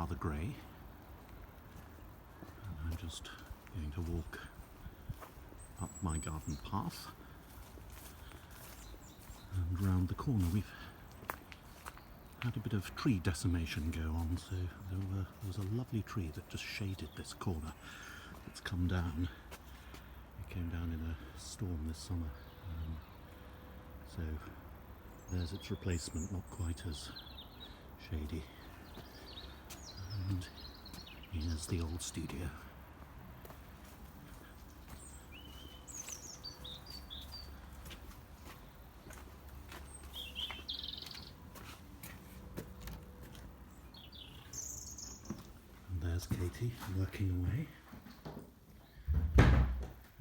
rather grey, and I'm just going to walk up my garden path and round the corner. We've had a bit of tree decimation go on, so there was a lovely tree that just shaded this corner. It's come down. It came down in a storm this summer, so there's its replacement, not quite as shady. And here's the old studio. And there's Katie working away.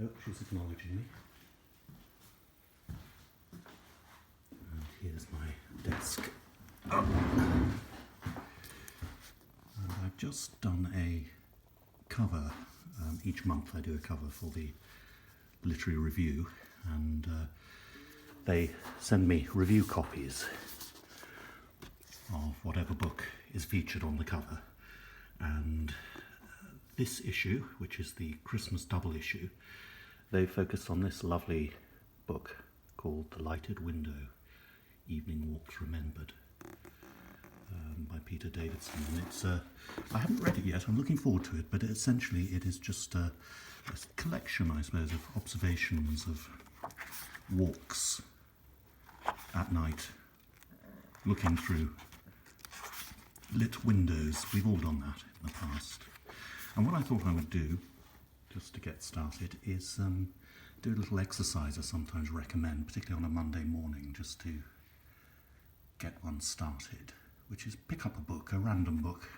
Oh, she's acknowledging me. And here's my desk. And I've just done a cover. Each month I do a cover for the Literary Review, and they send me review copies of whatever book is featured on the cover. And this issue, which is the Christmas double issue, they focused on this lovely book called The Lighted Window, Evening Walks Remembered, by Peter Davidson. And it's I haven't read it yet, I'm looking forward to it, but essentially it is just a collection, I suppose, of observations of walks at night, looking through lit windows. We've all done that in the past. And what I thought I would do, just to get started, is do a little exercise I sometimes recommend, particularly on a Monday morning, just to get one started, which is pick up a book, a random book,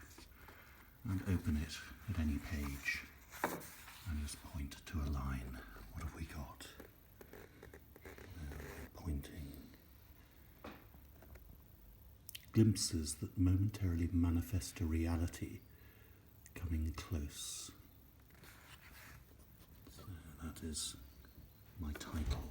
and open it at any page, and just point to a line. What have we got? Pointing. Glimpses that momentarily manifest a reality coming close. So that is my title.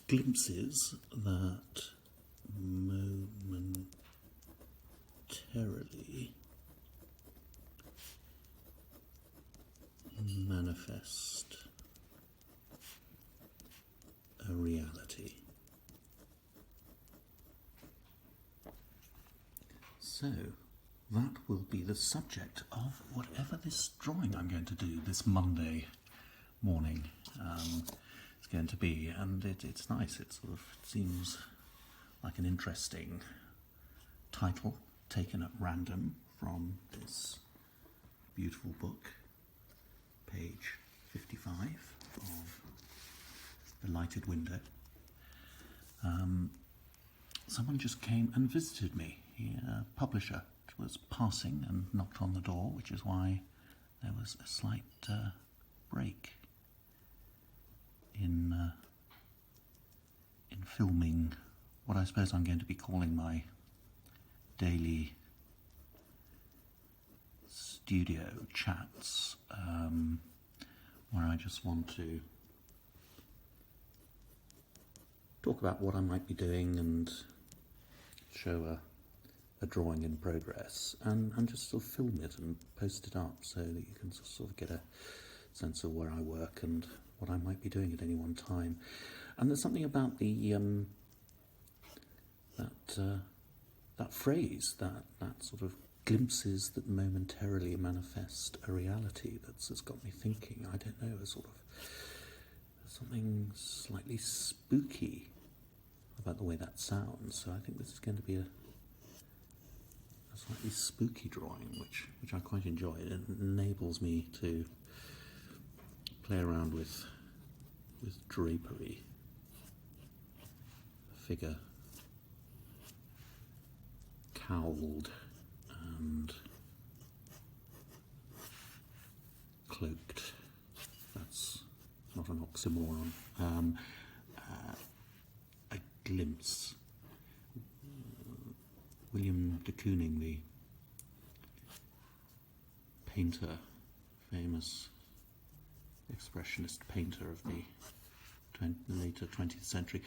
Glimpses that momentarily manifest a reality. So that will be the subject of whatever this drawing I'm going to do this Monday morning is going to be, and it's nice. It sort of seems like an interesting title taken at random from this beautiful book, page 55 of The Lighted Window. Someone just came and visited me. A publisher was passing and knocked on the door, which is why there was a slight break in filming what I suppose I'm going to be calling my daily studio chats, where I just want to talk about what I might be doing and show a drawing in progress, and just sort of film it and post it up so that you can sort of get a sense of where I work and what I might be doing at any one time. And there's something about the that phrase, that sort of glimpses that momentarily manifest a reality, that's got me thinking. I don't know, a sort of something slightly spooky about the way that sounds. So I think this is going to be a slightly spooky drawing, which I quite enjoy. It enables me to play around with drapery, figure cowled and cloaked. That's not an oxymoron. A glimpse. William de Kooning, the painter, famous expressionist painter of the later 20th century,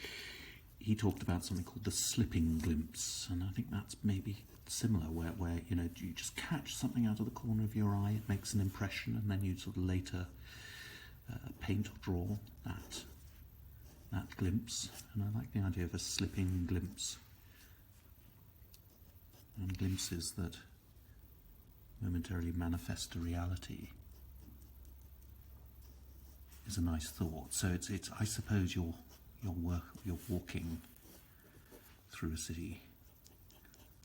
he talked about something called the slipping glimpse, and I think that's maybe similar, where you just catch something out of the corner of your eye, it makes an impression, and then you sort of later paint or draw that glimpse. And I like the idea of a slipping glimpse, and glimpses that momentarily manifest a reality is a nice thought. So it's I suppose you're walking through a city,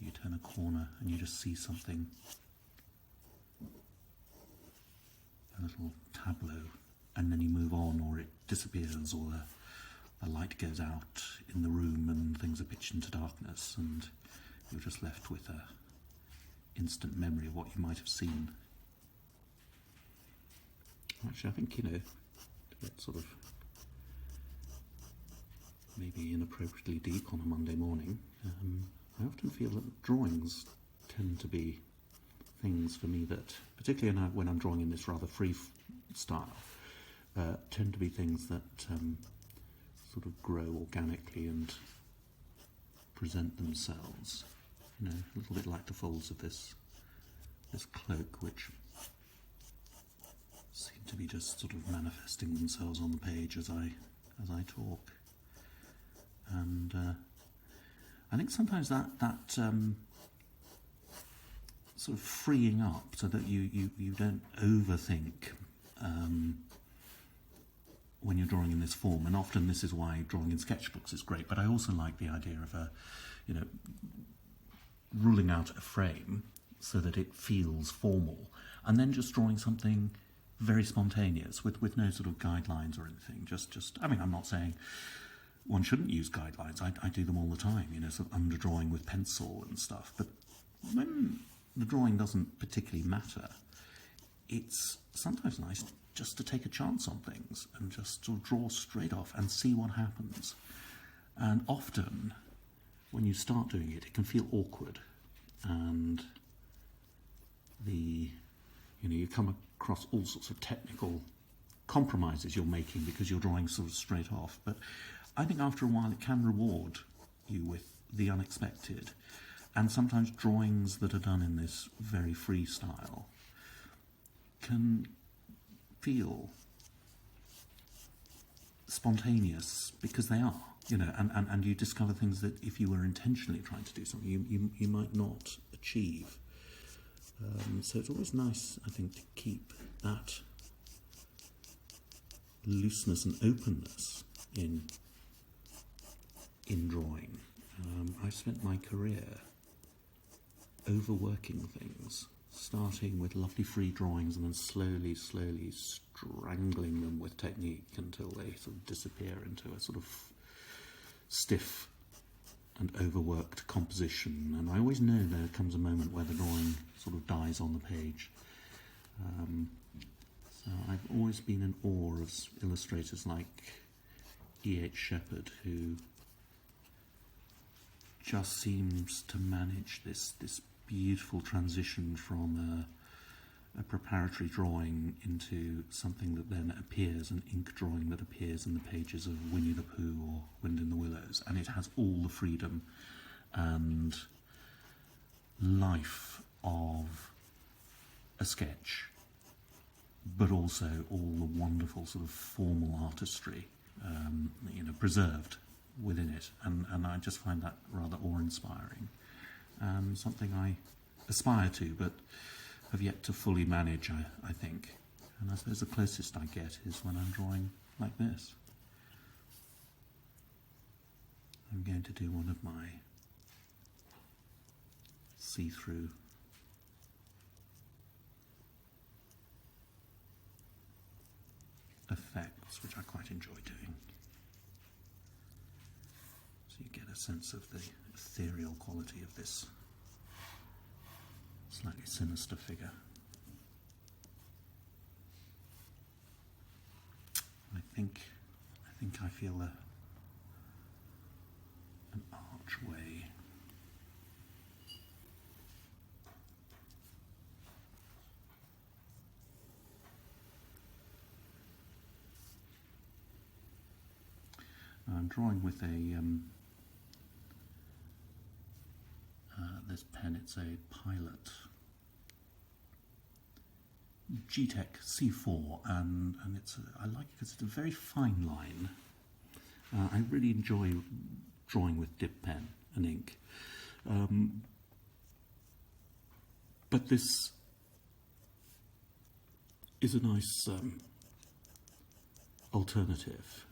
you turn a corner and you just see something, a little tableau, and then you move on, or it disappears, or the light goes out in the room and things are pitched into darkness, and you're just left with a instant memory of what you might have seen. Actually, I think, to get sort of maybe inappropriately deep on a Monday morning, I often feel that drawings tend to be things for me that, particularly when I'm drawing in this rather free style, tend to be things that sort of grow organically and present themselves, a little bit like the folds of this cloak, which seem to be just sort of manifesting themselves on the page as I talk. And I think sometimes that sort of freeing up so that you don't overthink when you're drawing in this form, and often this is why drawing in sketchbooks is great, but I also like the idea of ruling out a frame so that it feels formal, and then just drawing something very spontaneous with no sort of guidelines or anything. Just I'm not saying one shouldn't use guidelines. I do them all the time, sort of underdrawing with pencil and stuff. But when the drawing doesn't particularly matter, it's sometimes nice just to take a chance on things and just sort of draw straight off and see what happens. And often, when you start doing it, it can feel awkward, and you come across all sorts of technical compromises you're making because you're drawing sort of straight off. But I think after a while it can reward you with the unexpected, and sometimes drawings that are done in this very free style can feel spontaneous because they are, and you discover things that if you were intentionally trying to do something, you might not achieve. So it's always nice, I think, to keep that looseness and openness in drawing. I've spent my career overworking things, starting with lovely free drawings and then slowly strangling them with technique until they sort of disappear into a sort of stiff and overworked composition. And I always know there comes a moment where the drawing sort of dies on the page. So I've always been in awe of illustrators like E.H. Shepard, who just seems to manage this beautiful transition from a preparatory drawing into something that then appears, an ink drawing that appears in the pages of Winnie the Pooh or Wind in the Willows, and it has all the freedom and life of a sketch, but also all the wonderful sort of formal artistry, preserved within it, and I just find that rather awe-inspiring, and something I aspire to, but have yet to fully manage, I think. And I suppose the closest I get is when I'm drawing like this. I'm going to do one of my see-through effects, which I quite enjoy doing. So you get a sense of the ethereal quality of this slightly sinister figure. I think I feel an archway. I'm drawing with a this pen. It's a Pilot G-Tech C4, and I like it because it's a very fine line. I really enjoy drawing with dip pen and ink, but this is a nice alternative.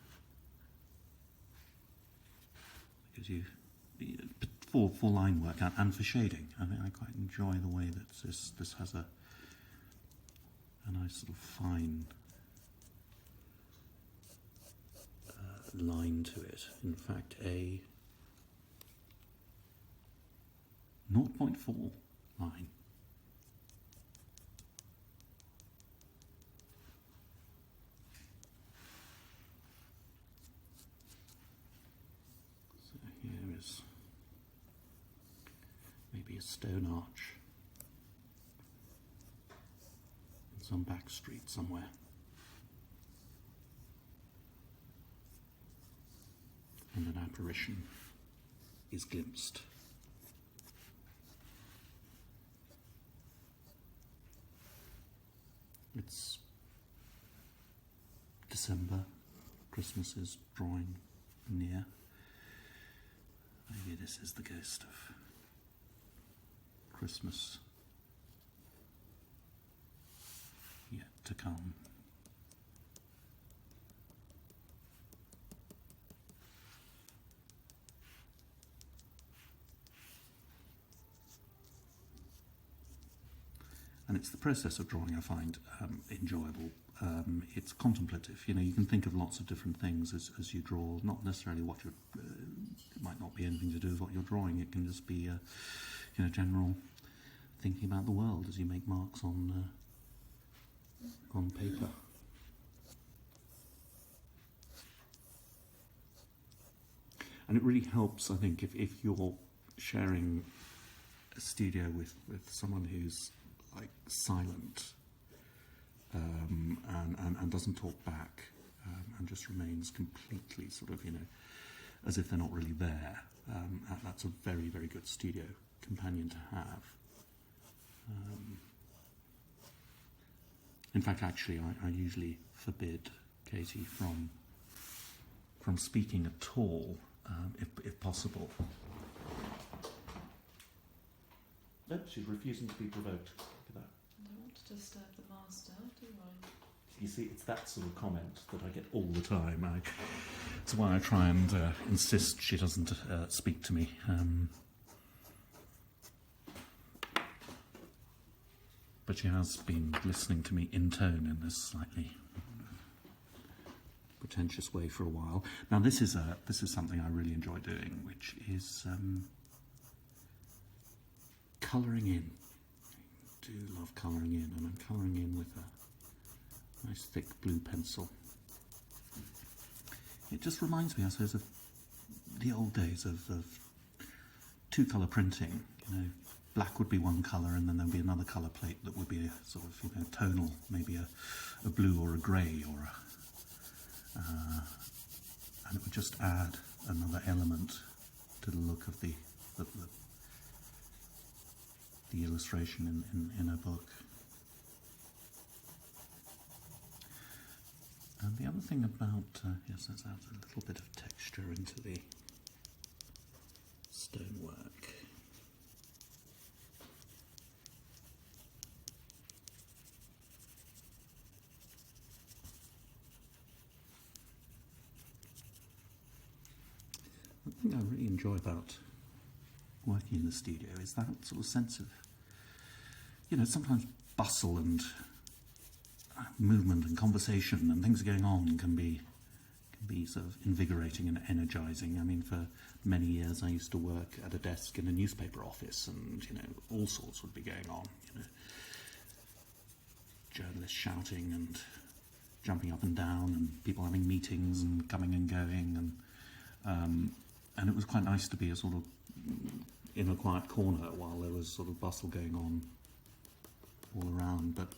Gives you for line work and for shading. I mean, I quite enjoy the way that this has a nice sort of fine line to it. In fact, a 0.4 line. So here is maybe a stone arch in some back street somewhere. And an apparition is glimpsed. It's December, Christmas is drawing near. Maybe this is the ghost of Christmas yet to come. And it's the process of drawing I find enjoyable. It's contemplative. You know, you can think of lots of different things as you draw. Not necessarily what you're. It might not be anything to do with what you're drawing. It can just be, you know, general thinking about the world as you make marks on paper. And it really helps, I think, if you're sharing a studio with someone who's like silent and doesn't talk back and just remains completely sort of, you know, as if they're not really there. That's a very, very good studio companion to have. In fact, actually, I usually forbid Katie from speaking at all, if possible. No, she's refusing to be provoked. Look at that. I don't want to disturb the master, do I? You see, it's that sort of comment that I get all the time. It's why I try and insist she doesn't speak to me. But she has been listening to me in tone in this slightly pretentious way for a while. Now, this is something I really enjoy doing, which is colouring in. I do love colouring in, and I'm colouring in with a nice thick blue pencil. It just reminds me, I suppose, of the old days of two-colour printing. You know, black would be one colour, and then there'd be another colour plate that would be a sort of, you know, tonal, maybe a blue or a grey, or and it would just add another element to the look of the illustration in a book. And the other thing about, yes, let's add a little bit of texture into the stonework. The thing I really enjoy about working in the studio is that sort of sense of, you know, sometimes bustle and movement and conversation and things going on can be sort of invigorating and energizing. I mean, for many years I used to work at a desk in a newspaper office, and, you know, all sorts would be going on. You know, journalists shouting and jumping up and down, and people having meetings and coming and going, and it was quite nice to be a sort of in a quiet corner while there was sort of bustle going on all around. But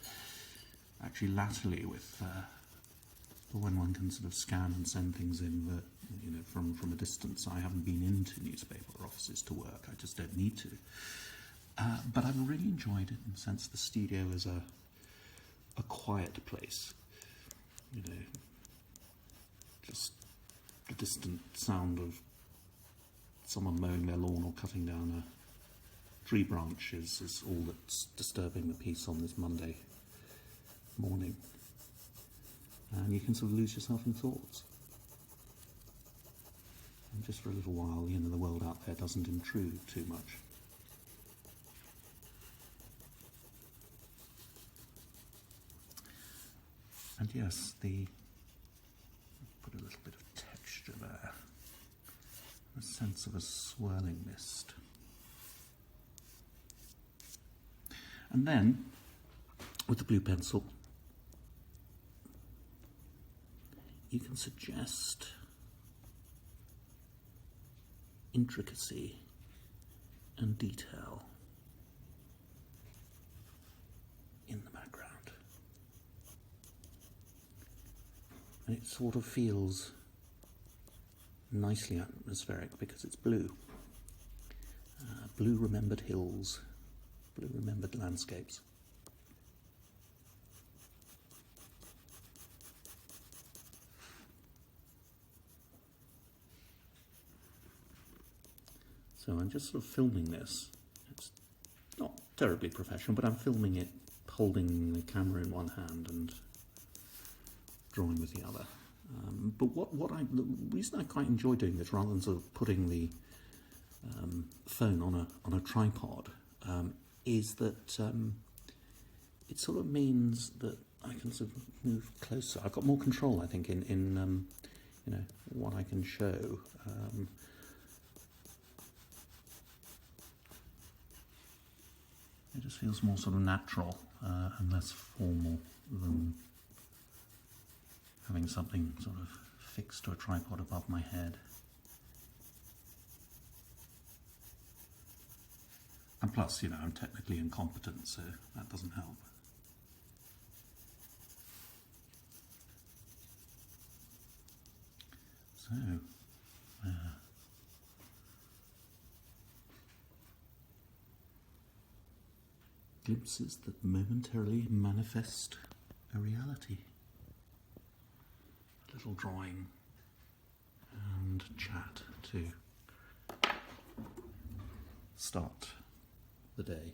actually, latterly, with for when one can sort of scan and send things in that, from a distance. I haven't been into newspaper offices to work. I just don't need to. But I've really enjoyed it in the sense the studio is a quiet place. Just the distant sound of someone mowing their lawn or cutting down a tree branch is all that's disturbing the peace on this Monday morning. And you can sort of lose yourself in thoughts. And just for a little while, the world out there doesn't intrude too much. And yes, put a little bit of texture there. A sense of a swirling mist. And then, with the blue pencil, you can suggest intricacy and detail in the background. And it sort of feels nicely atmospheric because it's blue. Blue remembered hills, blue remembered landscapes. So I'm just sort of filming this. It's not terribly professional, but I'm filming it holding the camera in one hand and drawing with the other. But the reason I quite enjoy doing this, rather than sort of putting the phone on a tripod, is that it sort of means that I can sort of move closer. I've got more control, I think, in what I can show. It just feels more sort of natural and less formal than having something sort of fixed to a tripod above my head. And plus, I'm technically incompetent, so that doesn't help. So, glimpses that momentarily manifest a reality. A little drawing and chat to start the day.